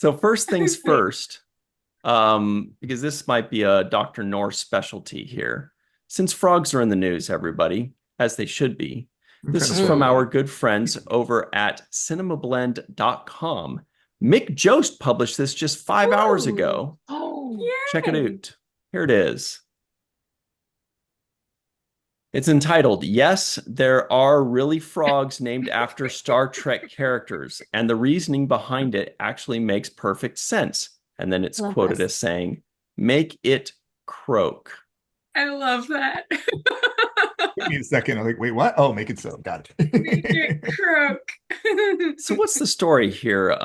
So first things first, because this might be a Dr. Norse specialty here. Since frogs are in the news, everybody, as they should be, I'm this trying to is pull from it our up. good friends over at cinemablend.com. Mick Jost published this just 5 hours Ooh. ago. Oh, Check it yay. out. Here it is. It's entitled, Yes, There Are Really Frogs Named After Star Trek Characters, and the reasoning behind it actually makes perfect sense. And then it's Love quoted this. as saying, Make it croak. I love that. Give me a second. I'm like, wait, what? Oh, make it so. Got Make it it. croak. So what's the story here,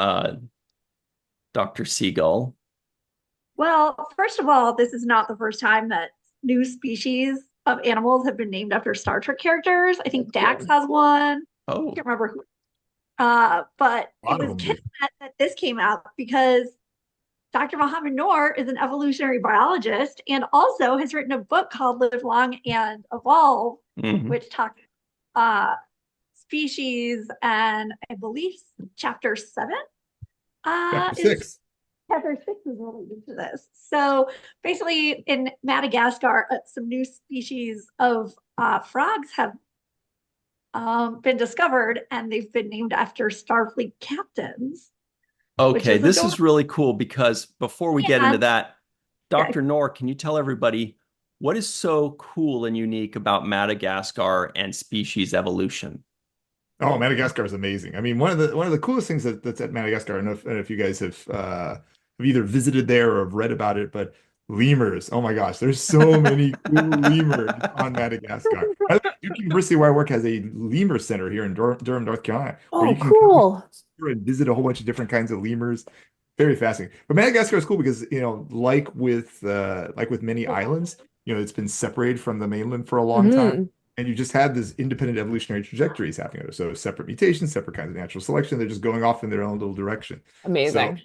Dr. Seagull? Well, first of all, this is not the first time that new species of animals have been named after Star Trek characters. I think Dax has one. I Oh, can't remember who. But A it lot of was them do. kismet that this came out because Dr. Mohammed Noor is an evolutionary biologist and also has written a book called Live Long and Evolve, mhm. which talks uh, species, and I believe chapter 7 Chapter is 6. chapter 6 is related to this. So basically, in Madagascar, some new species of frogs have been discovered, and they've been named after Starfleet captains, which Okay, is this is adorable. really cool because before we get into And that, okay, Dr. Noor, can you tell everybody what is so cool and unique about Madagascar and species evolution? Oh, Madagascar is amazing. I mean, one of the coolest things that's at Madagascar. I don't know if you guys have either visited there or have read about it, but lemurs. Oh my gosh, there's so many cool lemurs on Madagascar. Duke University, where I work, has a lemur center here in Durham, North Carolina, where Oh, you can come cool. and visit a whole bunch of different kinds of lemurs. Very fascinating. But Madagascar is cool because, like with many islands, it's been separated from the mainland for a long time. Hmm. And you just had this independent evolutionary trajectories happening. So separate mutations, separate kinds of natural selection, they're just going off in their own little direction. So Amazing.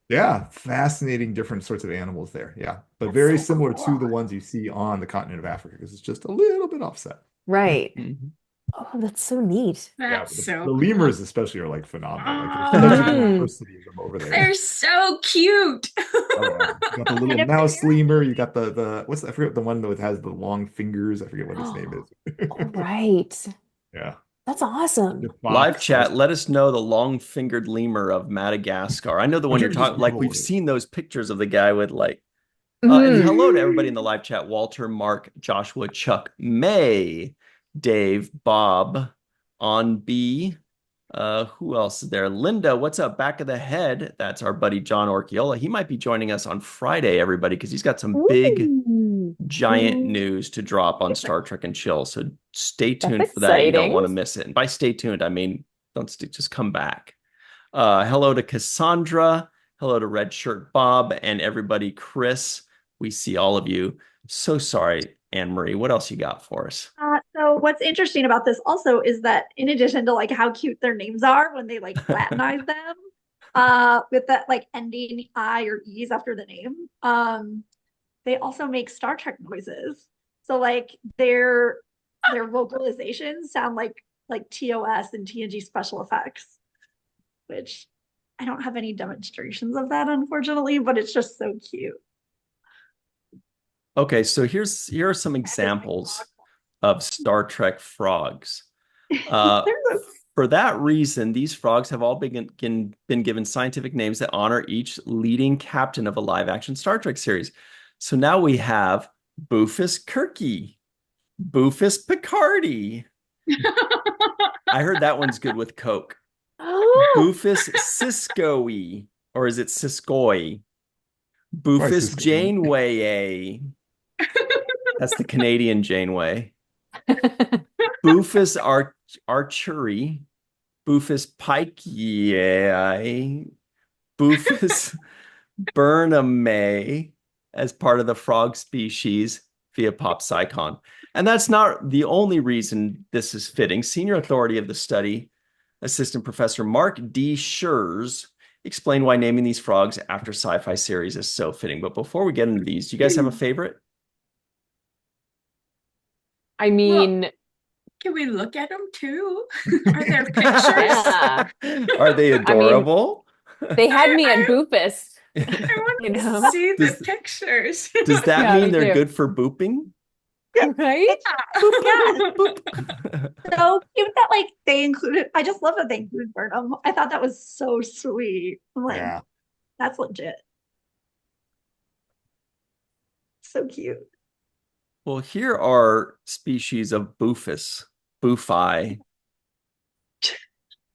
yeah, fascinating different sorts of animals there. Yeah. But That's very so similar to cool. the ones you see on the continent of Africa, because it's just a little bit offset. Right. Mhm. Oh, that's so neat. Yeah, That's but the, so the cool. lemurs especially are like phenomenal. Like there's such a Ah, Hmm. diversity of them over there. they're so cute. Oh yeah. You got the little and mouse lemur. You apparently, got the what's I forget the one that has the long fingers. I forget what its name is. All right. Yeah. That's awesome. The Live fox chat, also. let us know the long-fingered lemur of Madagascar. I know the I'm one sure you're you just talking, like Google we've it. seen those pictures of the guy with like, and Hmm. hello to everybody in the live chat, Walter, Mark, Joshua, Chuck, May, Dave, Bob, on B. Who else is there? Linda, what's up? Back of the head. That's our buddy John Orchiola. He might be joining us on Friday, everybody, because he's got some big, Ooh. giant news to drop on Star Trek and Chill. So stay That's tuned for that. You don't exciting. want to miss it. And by stay tuned, I mean don't just come back. Hello to Cassandra. Hello to Red Shirt Bob and everybody. Chris, we see all of you. So sorry, Anne Marie. What else you got for us? so what's interesting about this also is that in addition to like how cute their names are when they like Latinize them, with that like ending I or E's after the name, they also make Star Trek noises. So like their vocalizations sound like TOS and TNG special effects, which I don't have any demonstrations of that unfortunately, but it's just so cute. Okay, so here are some examples of Star Trek frogs. Uh, They're so for that reason, these frogs have all been given scientific names that honor each leading captain of a live action Star Trek series. So now we have Bufus Kirky, Bufus Picardy. I heard that one's good with Coke. Oh, Bufus Ciscoey, or is it Ciscoy? Probably Bufus Cisco. Janeway. That's the Canadian Janeway. Bufus Archery, Bufus Pikei, Bufus Burnham as part of the frog species via Pop Psychon. And that's not the only reason this is fitting. Senior authority of the study, Assistant Professor Mark D. Schurz, explained why naming these frogs after sci-fi series is so fitting. But before we get into these, do you guys have a favorite? I Well, mean, can we look at them too? Are there pictures? yeah. Are they I mean, adorable? They had me at I Boofus, want you to know? see the Does, pictures. does that Yeah, mean me they're too. good for booping? Right? Yes. Boop. So cute that like they included. I just love that they included Burnham. I thought that was so sweet. I'm like, Yeah. that's legit. So cute. Well, here are species of Bufus, Bufi,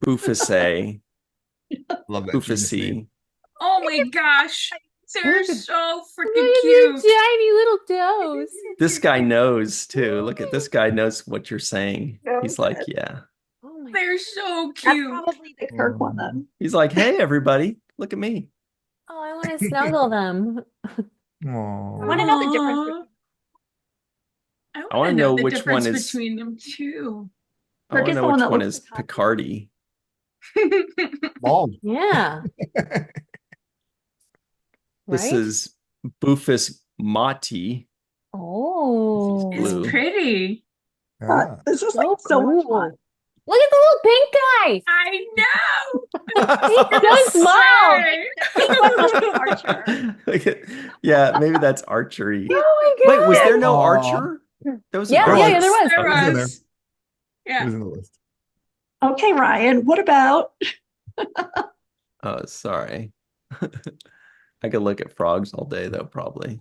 Bufisae, Love that genus name. Bufisi. Oh my gosh. They're Look at so Look freaking at cute. their tiny little toes. This guy knows too. Look at this guy knows what you're saying. So He's like, good. yeah. Oh my They're so That's cute. probably the Kirk one then. He's like, hey, everybody, look at me. Oh, I want to snuggle them. I want to Aw. know the difference Aw. between I I want want to to know know the which one difference is. between them too. I Kirk want to is know the one which that one looks is like Hopper. Picardy. Bald. Yeah, This right? is Bufus mati. Oh, It's Blue. pretty. Yeah. This is so like so much cool. fun. Look at the little pink guy. I know. He does smile. Say. Pink one must be Archer. Look at- yeah, maybe that's archery. Oh my Wait, was there no Aw. archer? There was an Yeah, There yeah, archer. there was. There It was in there. was. It Yeah. was in the list. Okay, Ryan, what about Oh, sorry. I could look at frogs all day though, probably.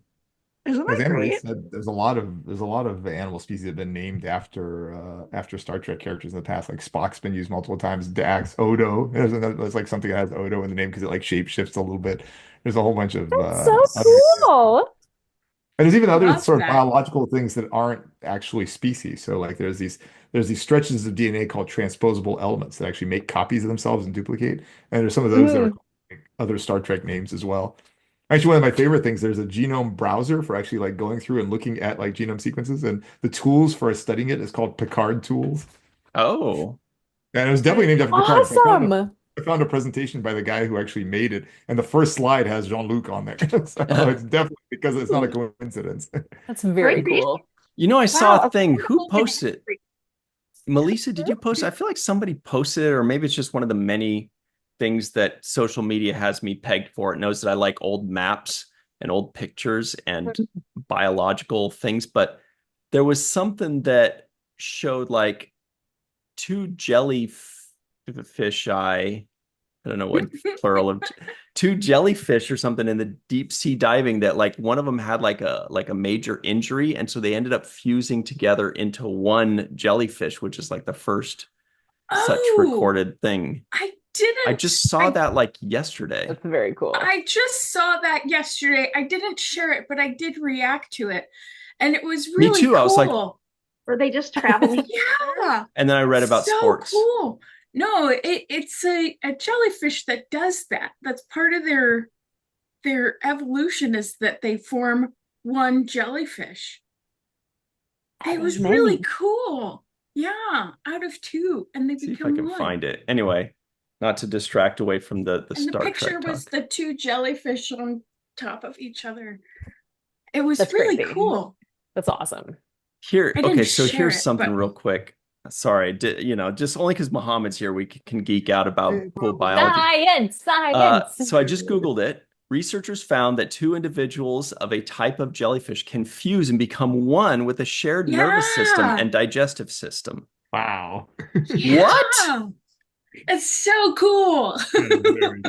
isn't As that Anne-Marie great? said, there's a lot of animal species that have been named after Star Trek characters in the past. Like Spock's been used multiple times. Dax, Odo. There's like something that has Odo in the name because it like shape shifts a little bit. There's a whole bunch of That's so other cool. and there's even I other love sort of that. biological things that aren't actually species. So like there's these stretches of DNA called transposable elements that actually make copies of themselves and duplicate. And there's some of those that are Mm. called, like, other Star Trek names as well. Actually, one of my favorite things, there's a genome browser for actually like going through and looking at like genome sequences, and the tools for studying it is called Picard tools. Oh, And it was definitely named after Picard. So Awesome. I found a presentation by the guy who actually made it, and the first slide has Jean-Luc on there. So it's definitely because it's not a coincidence. That's very Great cool. you know, I saw Wow, a thing. Who whole thing. posted it? Melissa, did you post it? I feel like somebody posted it, or maybe it's just one of the many things that social media has me pegged for. It knows that I like old maps and old pictures and biological things, but there was something that showed like two jellyfish I don't know what plural of two jellyfish or something in the deep sea diving that like one of them had like a major injury, and so they ended up fusing together into one jellyfish, which is like the first such Oh, recorded thing. I didn't. I just saw that like yesterday. That's very cool. I just saw that yesterday. I didn't share it, but I did react to it. And it was Me really too. cool. I was like, Were they just traveling? yeah. and then I read about So sports. cool. No, it's a jellyfish that does that. That's part of their evolution is that they form one jellyfish. It was really Many. cool. Yeah, out of two, and they See if I become can one. find it. Anyway, not to distract away from the And the Star picture Trek was talk. the two jellyfish on top of each other. It was That's really crazy. cool. That's awesome. Here, I didn't okay, so share here's it, something but real quick. Sorry, just only because Muhammad's here, we can geek out about cool biology. Science. So I just Googled it. Researchers found that two individuals of a type of jellyfish can fuse and become one with a shared nervous system Yeah. and digestive system. Wow. yeah. It's so cool.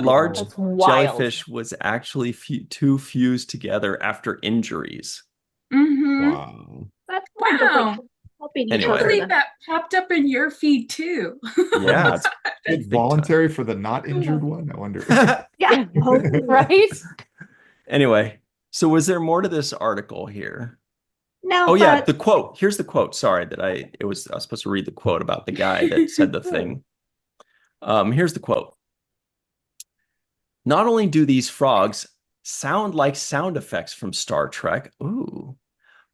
Large That's wild. jellyfish was actually two fused together after injuries. Mm-hmm. Wow. That's more just like Wow. helping each Anyway. other. Hopefully than- that popped up in your feed too. Yeah, it's It's big time. voluntary for the not injured one, I wonder. Yeah. Right? Anyway, so was there more to this article here? No, Oh yeah, but the quote. Here's the quote. Sorry that I was supposed to read the quote about the guy that said the thing. Here's the quote. Not only do these frogs sound like sound effects from Star Trek, ooh,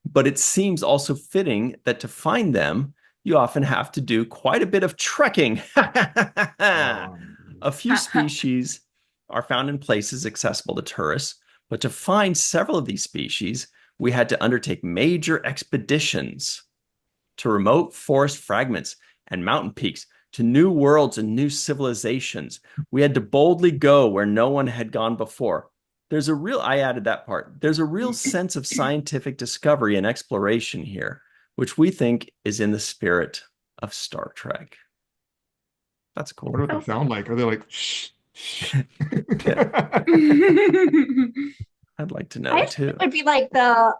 but it seems also fitting that to find them, you often have to do quite a bit of trekking. A few species are found in places accessible to tourists, but to find several of these species, we had to undertake major expeditions to remote forest fragments and mountain peaks to new worlds and new civilizations. We had to boldly go where no one had gone before. I added that part. There's a real sense of scientific discovery and exploration here, which we think is in the spirit of Star Trek. That's I cool. wonder what they sound like. Are they like, shh, shh? I'd like to know I too. it would be like the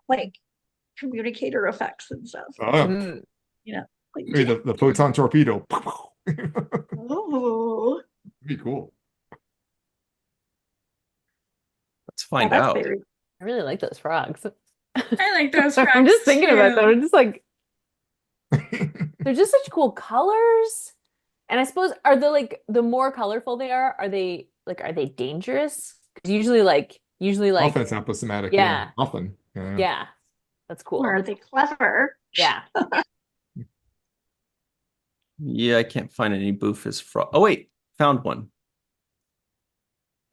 communicator effects and stuff. Oh, Mm. You know, like maybe the photon torpedo. oh, Be cool. Let's find that's out. very I really like those frogs. I like those I'm frogs just thinking about them. too. I'm just like, they're just such cool colors. And I suppose are the more colorful they are they dangerous? Because usually Often it's aposematic. yeah, Often. Yeah. yeah, that's cool. or are they clever? Yeah. Yeah, I can't find any Boofus frog. Oh wait, found one.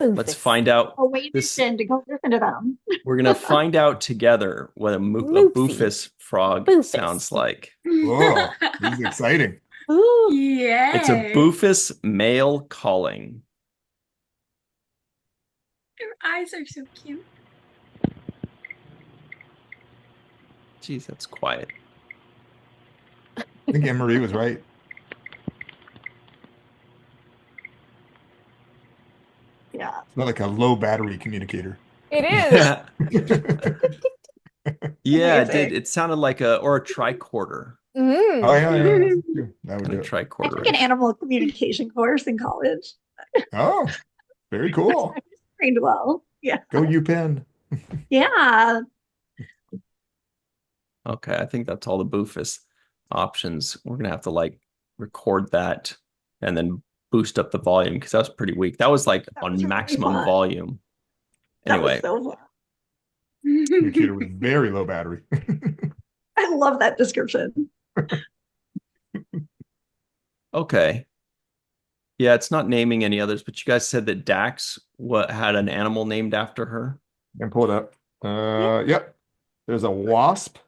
Let's find out. Oh, wait, This to go listen to them. we're gonna find out together what a Moopsie. Boofus frog Boofus. sounds like. Whoa, this is exciting. Ooh. Yay. It's a Boofus male calling. Their eyes are so cute. Geez, that's quiet. I think Anne Marie was right. Yeah. It's not like a low battery communicator. It is. Yeah, it Amazing. did. It sounded like a tricorder. Mm. Oh yeah, that would Kind do of it. I tricorder. took an animal communication course in college. Oh, very cool. Trained well. Yeah. Go UPenn. Yeah. Okay, I think that's all the Boofus options. We're gonna have to record that and then boost up the volume because that was pretty weak. That was That was on really maximum fun. volume. That was Anyway, so fun. Communicator with very low battery. I love that description. okay. Yeah, it's not naming any others, but you guys said that Dax had an animal named after her. And pull it up. Yep. There's a wasp.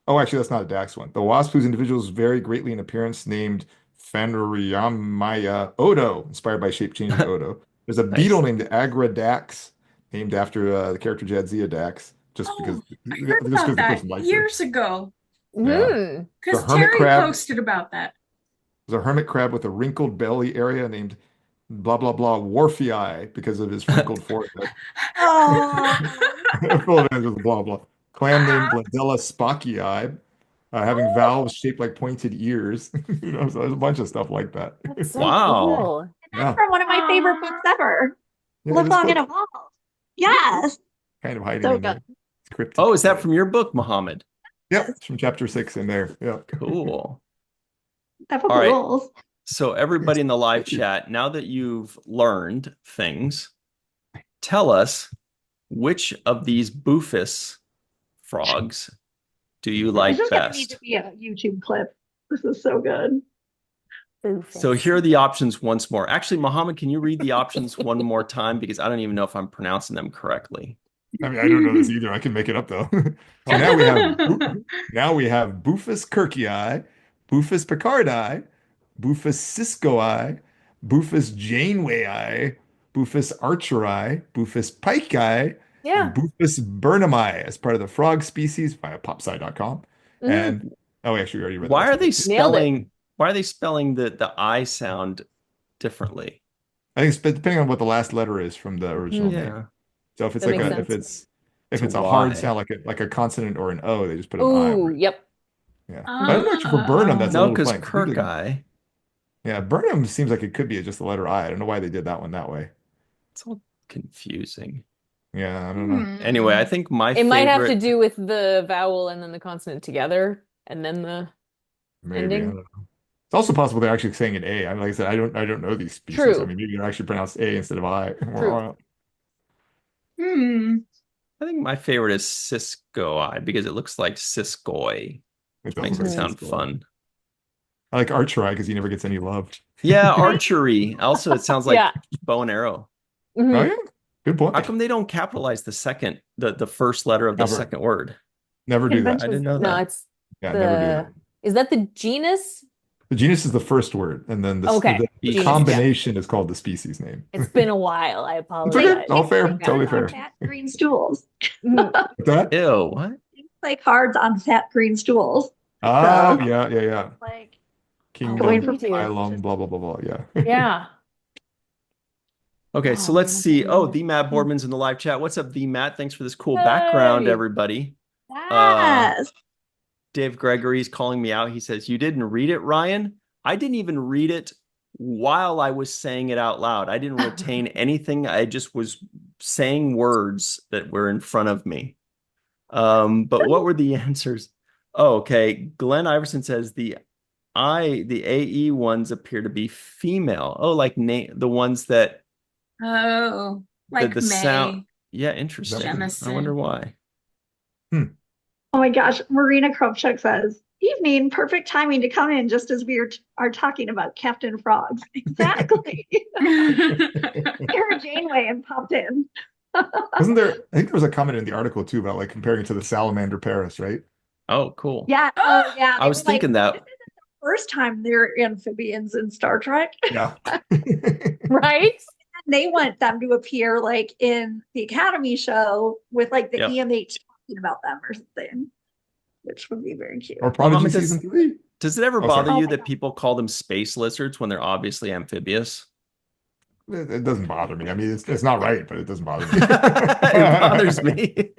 Oh, actually, that's not a Dax one. The wasp, whose individuals vary greatly in appearance, named Phaneryamaya Odo, inspired by shape-changing Odo. There's a Nice. beetle named Agradax, named after the character Jadzia Dax, just because I heard just about the that person likes her. years ago Mm. because The hermit Terry crab. posted about that. There's a hermit crab with a wrinkled belly area named blah blah blah Warfii because of his wrinkled forehead. Oh, Full of answers, blah blah. Clam named Bladella Spockii, having valves shaped like pointed ears. So there's a bunch of stuff like that. That's so Wow. cool. Yeah, from one of my favorite books ever. yeah, Live this Long and book Evolve. Yes. kind of hiding So in there. good. It's cryptic. Oh, is that from your book, Muhammad? Yep, it's from chapter 6 in there. Yeah. Cool. That book All right. rules. So everybody in the live chat, now that you've learned things, tell us which of these Boofus frogs do you like This is gonna need best? to be a YouTube clip. This is so good. So here are the options once more. Actually, Muhammad, can you read the options one more time? Because I don't even know if I'm pronouncing them correctly. I mean, I don't know this either. I can make it up though. So now we have Bufus kirkii, Bufus picardi, Bufus ciscoi, Bufus janeway, Bufus archeri, Bufus pikei, Yeah. Bufus burnhami as part of the frog species via popsci.com. Mhm. And oh, actually, we already read Why that. are they Nailed it. spelling the I sound differently? I think it's depending on what the last letter is from the original name. Yeah. So if it's That like makes if sense. it's a a hard Y. sound like a consonant or an O, they just put an I. Ooh, over it. yep. Yeah. But I don't know actually for Burnham, that's a No, little because funny. Usually- Kirkeye. Yeah, Burnham seems like it could be just the letter I. I don't know why they did that one that way. It's all confusing. Yeah, I don't know. Hmm. Anyway, I think my It might have to favorite. do with the vowel and then the consonant together, and then the Maybe. I ending. don't know. It's also possible they're actually saying an A. I mean, like I said, I don't know these species. True. I mean, maybe they're actually pronounced A instead of I. True. Hmm. I think my favorite is Cisco because it looks like Siskoi. It Makes it very sound cool. fun. I like Archery because he never gets any love. Yeah, archery. Also, it sounds like Yeah. bow and arrow. Mhm. Oh yeah, good point. How come they don't capitalize the first letter of the Never. second word? Never do that. I didn't know No, that. it's Yeah, never do the that. is that the genus The genus is the first word, and then Okay. the Genus. combination is called the species name. It's been a while. I It's apologize. okay. All fair. Like Totally on fair. fat green stools. Mm, What's that? Ew, what? Play cards on fat green stools. Oh, So, yeah. like Kingdom, going from- phylum, blah, blah, blah, blah. Yeah. yeah. Okay, so Oh, let's man, see. I Oh, love the it. Matt Boardman's in the live chat. What's up, the Matt? Thanks for this cool background, Hey. everybody. yes. Dave Gregory's calling me out. He says, "You didn't read it, Ryan? I didn't even read it while I was saying it out loud. I didn't retain anything. I just was saying words that were in front of me." But what were the answers? Oh, okay. Glenn Iverson says the AE ones appear to be female. Oh, like the ones that Oh, like the May. sound. Yeah, interesting. Jemison. I wonder why. Oh my gosh. Marina Kropchuk says, evening, perfect timing to come in just as we are talking about Captain Frogs. Exactly. Sarah Janeway and popped in. Wasn't there? I think there was a comment in the article too about like comparing it to the salamander Paris, right? Oh, cool. Yeah. Oh, yeah. I was thinking that. This isn't the first time they're amphibians in Star Trek. Yeah. Right? They want them to appear like in the Academy show with like the Yep. EMH talking about them or something, which would be very cute. Or Prodigy Muhammad, season 3. Does it ever Oh, bother sorry. you that people call them space lizards when they're obviously amphibious? It doesn't bother me. I mean, it's not right, but it doesn't bother me. It bothers me.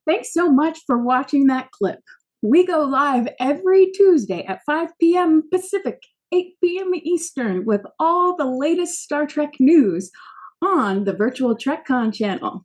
Thanks so much for watching that clip. We go live every Tuesday at 5 p.m. Pacific, 8 p.m. Eastern with all the latest Star Trek news on the virtual TrekCon channel.